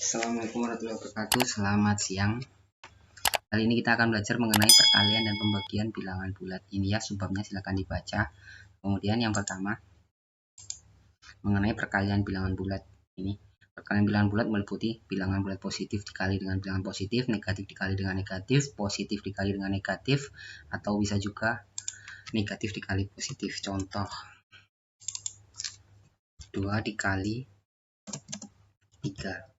Assalamualaikum warahmatullahi wabarakatuh. Selamat siang. Kali ini kita akan belajar mengenai perkalian dan pembagian bilangan bulat. Ini ya subbabnya, silakan dibaca. Kemudian yang pertama mengenai perkalian bilangan bulat. Ini perkalian bilangan bulat meliputi bilangan bulat positif dikali dengan bilangan positif, negatif dikali dengan negatif, positif dikali dengan negatif, atau bisa juga negatif dikali positif. Contoh 2 dikali 3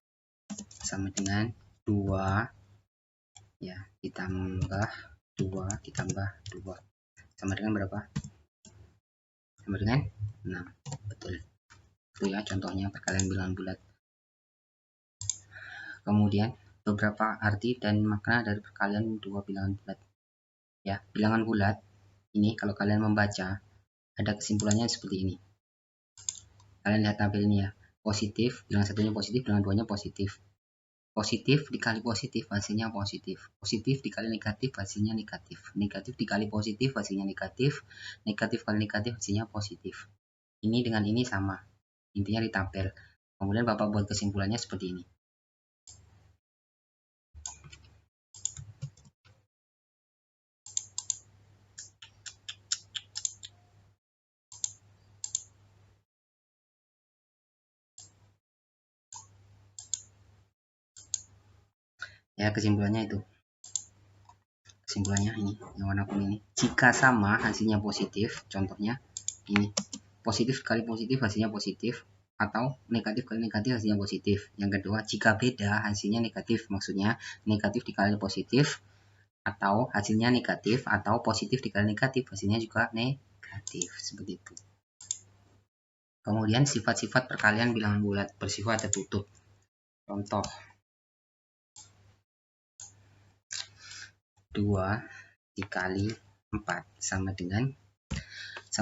sama dengan 2 ya ditambah 2 ditambah 2 sama dengan berapa? Sama dengan 6. Betul. Itu ya contohnya perkalian bilangan bulat. Kemudian beberapa arti dan makna dari perkalian dua bilangan bulat. Ya, bilangan bulat ini kalau kalian membaca ada kesimpulannya seperti ini. Kalian lihat tabel ini ya. Positif, bilangan satunya positif, bilangan duanya positif. Positif dikali positif hasilnya positif. Positif dikali negatif hasilnya negatif. Negatif dikali positif hasilnya negatif. Negatif kali negatif hasilnya positif. Ini dengan ini sama. Intinya di tabel. Kemudian Bapak buat kesimpulannya seperti ini. Ya, kesimpulannya itu. Kesimpulannya ini, yang warna kuning ini. Jika sama hasilnya positif, contohnya ini. Positif kali positif hasilnya positif, atau negatif kali negatif hasilnya positif. Yang kedua, jika beda hasilnya negatif, maksudnya negatif dikali positif, atau hasilnya negatif, atau positif dikali negatif hasilnya juga negatif. Seperti itu. Kemudian sifat-sifat perkalian bilangan bulat bersifat tertutup. Contoh 2 dikali 4 sama dengan 2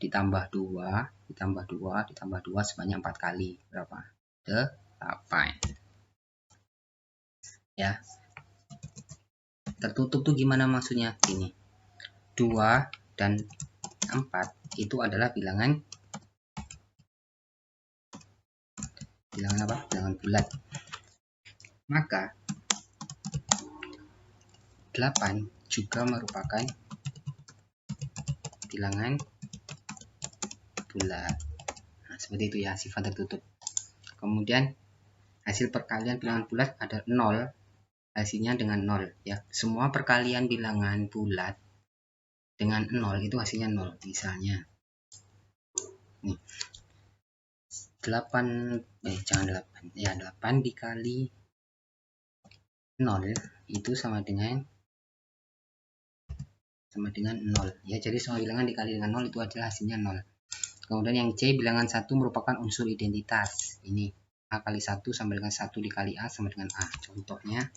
ditambah 2 ditambah 2 ditambah 2 sebanyak 4 kali. Berapa? 8. Ya. Tertutup tuh gimana maksudnya? Ini 2 dan 4 itu adalah bilangan apa? Bilangan bulat. Maka 8 juga merupakan bilangan bulat. Nah, seperti itu ya sifat tertutup. Kemudian hasil perkalian bilangan bulat ada 0, hasilnya dengan 0 ya. Semua perkalian bilangan bulat dengan 0 itu hasilnya 0. Misalnya nih 8 dikali 0 itu sama dengan 0 ya. Jadi semua bilangan dikali dengan 0 itu adalah hasilnya 0. Kemudian yang C, bilangan 1 merupakan unsur identitas. Ini A kali 1 sama dengan 1 dikali A sama dengan A. Contohnya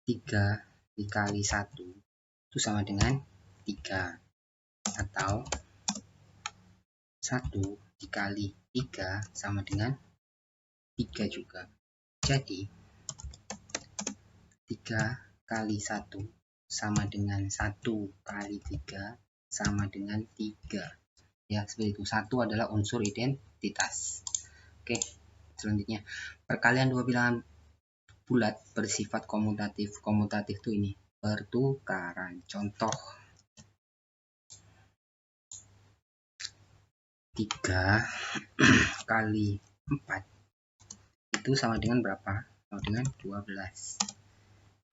3 dikali 1 itu sama dengan 3. Atau 1 dikali 3 sama dengan 3 juga. Jadi 3 kali 1 sama dengan 1 kali 3 sama dengan 3. Ya, seperti itu. 1 adalah unsur identitas. Oke, selanjutnya perkalian dua bilangan bulat bersifat komutatif. Komutatif itu ini, pertukaran. Contoh 3 kali 4 itu sama dengan berapa? Sama dengan 12.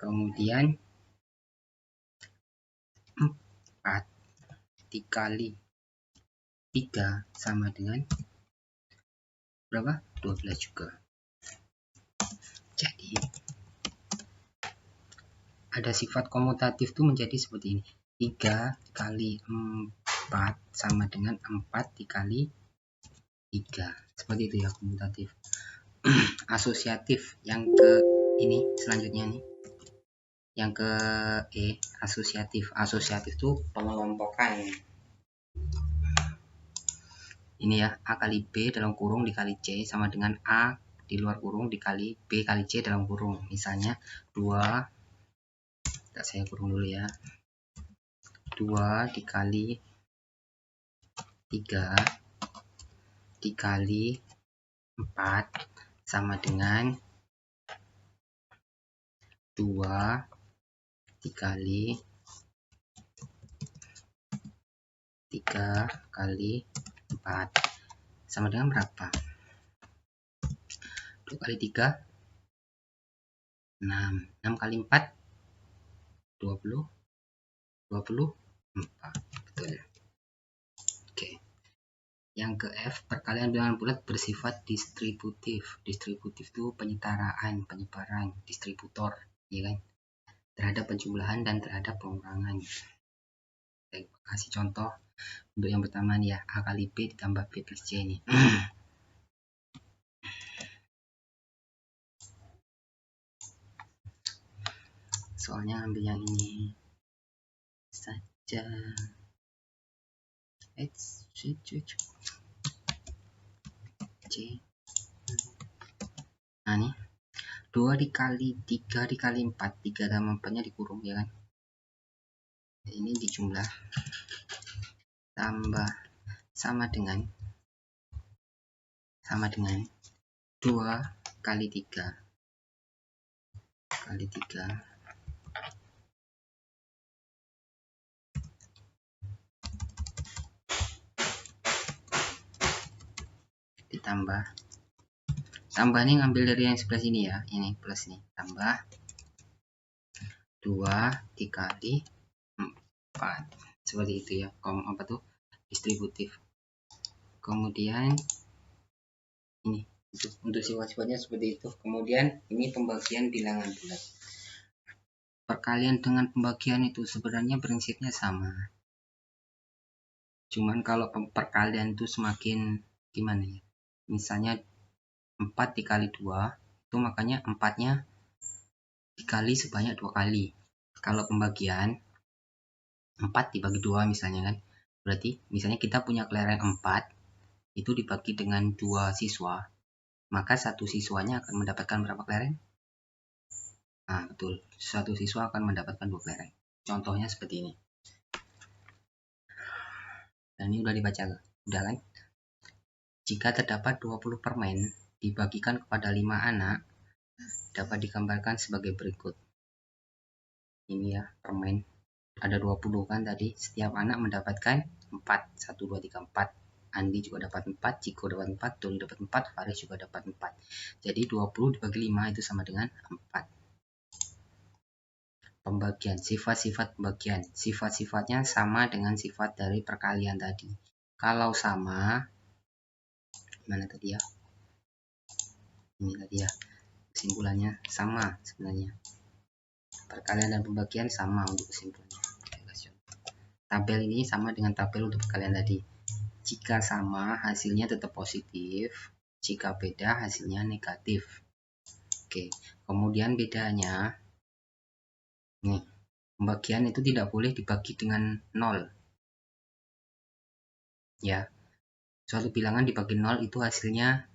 Kemudian 4 dikali 3 sama dengan berapa? 12 juga. Jadi ada sifat komutatif itu menjadi seperti ini. 3 kali 4 sama dengan 4 dikali 3. Seperti itu ya komutatif. Asosiatif yang ke ini selanjutnya nih. Yang ke E, asosiatif. Asosiatif itu pengelompokan. Ini ya, A kali B dalam kurung dikali C sama dengan A di luar kurung dikali B kali C dalam kurung. Misalnya 2, saya kurung dulu ya, 2 dikali 3 dikali 4 sama dengan 2 dikali 3 kali 4 sama dengan berapa? 2 kali 3 6 kali 4 20 24, betul. Oke. Yang ke F, perkalian bilangan bulat bersifat distributif. Distributif itu penyetaraan, penyebaran, distributor, ya kan? Terhadap penjumlahan dan terhadap pengurangan. Saya kasih contoh untuk yang pertama nih ya, A kali B ditambah B plus C nih. Soalnya ambil yang ini saja. C. Nah nih, 2 dikali 3 dikali 4, 3 tambah 4 nya dikurung, ya kan? Ini dijumlah tambah sama dengan 2 kali 3 kali 3 ditambah nih ngambil dari yang sebelah sini ya, ini plus nih, tambah 2 dikali 4 seperti itu ya, apa tuh, distributif. Kemudian ini untuk sifat-sifatnya seperti itu. Kemudian ini pembagian bilangan bulat. Perkalian dengan pembagian itu sebenarnya prinsipnya sama, cuman kalau perkalian itu semakin gimana ya, misalnya 4 dikali 2 itu makanya 4-nya dikali sebanyak 2 kali. Kalau pembagian 4 dibagi 2 misalnya kan, berarti misalnya kita punya kelereng 4 itu dibagi dengan 2 siswa, maka satu siswanya akan mendapatkan berapa kelereng? Nah, betul, satu siswa akan mendapatkan 2 kelereng. Contohnya seperti ini. Dan ini udah dibaca, udah kan? Jika terdapat 20 permen dibagikan kepada 5 anak, dapat digambarkan sebagai berikut. Ini ya, permen. Ada 20 kan tadi, setiap anak mendapatkan 4. 1, 2, 3, 4. Andi juga dapat 4, Ciko dapat 4, Doni dapat 4, Faris juga dapat 4. Jadi 20 dibagi 5 itu sama dengan 4. Pembagian, sifat-sifat pembagian. Sifat-sifatnya sama dengan sifat dari perkalian tadi. Kalau sama, mana tadi ya? Ini tadi ya. Kesimpulannya sama sebenarnya. Perkalian dan pembagian sama untuk kesimpulannya. Tabel ini sama dengan tabel untuk perkalian tadi. Jika sama, hasilnya tetap positif. Jika beda, hasilnya negatif. Oke, kemudian bedanya, nih, pembagian itu tidak boleh dibagi dengan 0. Ya, suatu bilangan dibagi 0 itu hasilnya,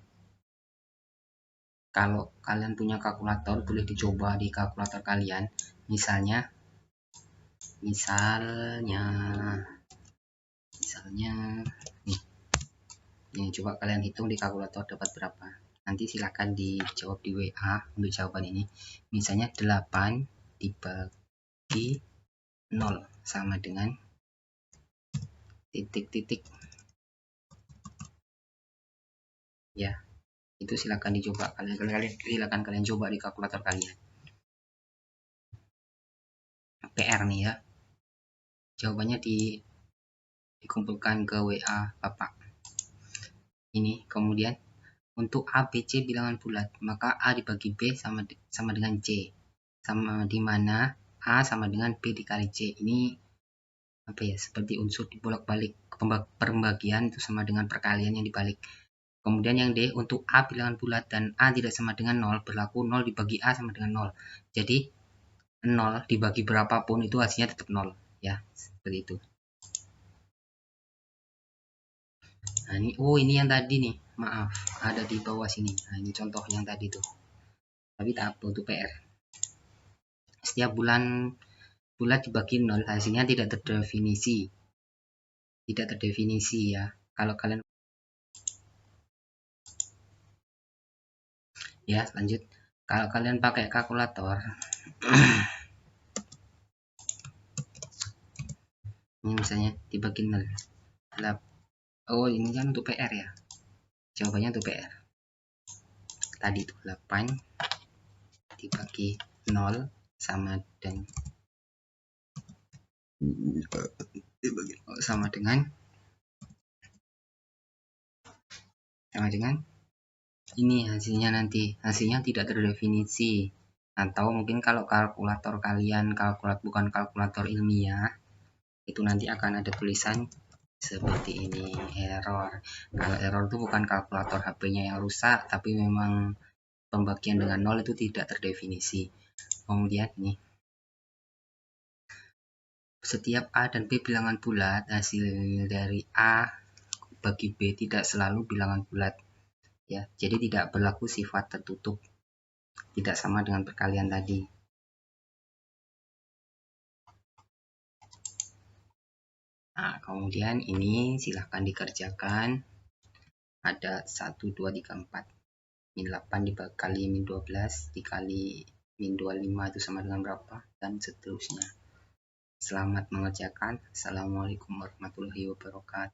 kalau kalian punya kalkulator, boleh dicoba di kalkulator kalian. Misalnya nih, coba kalian hitung di kalkulator dapat berapa. Nanti silahkan dijawab di WA untuk jawaban ini. Misalnya 8 dibagi 0 sama dengan titik-titik. Ya, itu silahkan dicoba. Silahkan kalian coba di kalkulator kalian. PR nih ya. Jawabannya dikumpulkan ke WA Bapak. Ini kemudian untuk A, B, C bilangan bulat, maka A dibagi B sama dengan C. Sama di mana A sama dengan B dikali C. Ini apa ya, seperti unsur dibolak-balik, pembagian itu sama dengan perkalian yang dibalik. Kemudian yang D, untuk A bilangan bulat dan A tidak sama dengan 0, berlaku 0 dibagi A sama dengan 0. Jadi 0 dibagi berapapun itu hasilnya tetap 0 ya, seperti itu. Nah ini, ini yang tadi nih, maaf, ada di bawah sini. Nah ini contoh yang tadi tuh, tapi tak apa, untuk PR. Setiap bulan bulat dibagi 0, hasilnya tidak terdefinisi ya. Kalau kalian Ya, lanjut. Kalau kalian pakai kalkulator, ini misalnya dibagi 0. Oh, ini kan untuk PR ya. Jawabannya untuk PR. Tadi itu 8 dibagi 0 sama dengan sama dengan ini hasilnya, nanti hasilnya tidak terdefinisi. Atau mungkin kalau kalkulator kalian bukan kalkulator ilmiah, itu nanti akan ada tulisan seperti ini, error. Kalau error itu bukan kalkulator HP-nya yang rusak, tapi memang pembagian dengan 0 itu tidak terdefinisi. Kemudian nih, setiap A dan B bilangan bulat, hasil dari A bagi B tidak selalu bilangan bulat. Ya, jadi tidak berlaku sifat tertutup. Tidak sama dengan perkalian tadi. Nah, kemudian ini silahkan dikerjakan. Ada 1, 2, 3, 4. Min 8 dikali min 12 dikali min 25 itu sama dengan berapa? Dan seterusnya. Selamat mengerjakan. Assalamualaikum warahmatullahi wabarakatuh.